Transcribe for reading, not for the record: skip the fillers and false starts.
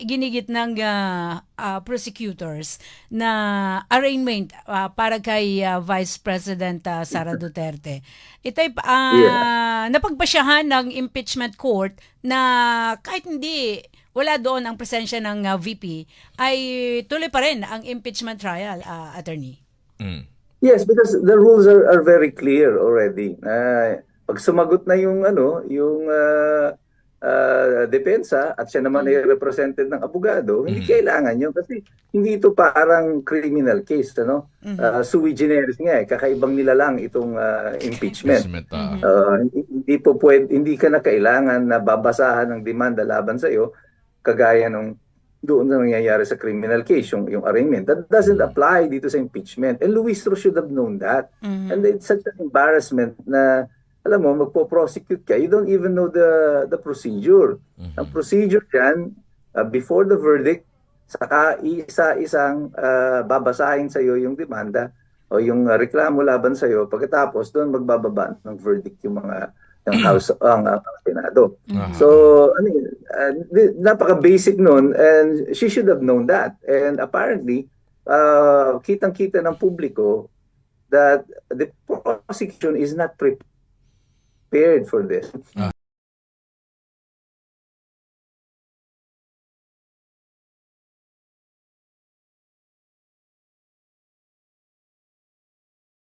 ginigit ng prosecutors na arraignment para kay Vice President Sara Duterte. Ito'y Yeah. napagpasyahan ng impeachment court na kahit hindi wala doon ang presensya ng VP, ay tuloy pa rin ang impeachment trial, attorney. Mm. Yes, because the rules are very clear already. Pag sumagot na yung yung depensa at siya naman ay represented ng abogado, hindi kailangan yun kasi hindi ito parang criminal case, ano? Sui generis nga kakaibang nila lang itong impeachment. Investment. Hindi ka na kailangan na babasahan ng demanda laban sa iyo kagaya nung doon na nangyayari sa criminal case, yung arraignment. That doesn't apply dito sa impeachment. And Luis Ro should have known that. And it's such an embarrassment na, alam mo, magpo-prosecute ka. You don't even know the procedure. Ang procedure dyan, before the verdict, saka isa-isang babasahin sa'yo yung demanda o yung reklamo laban sa'yo. Pagkatapos, doon magbababa ng verdict yung mga ng House ang Senado. So, I mean, napaka-basic nun and she should have known that. And apparently, kitang-kita ng publiko that the prosecution is not prepared for this.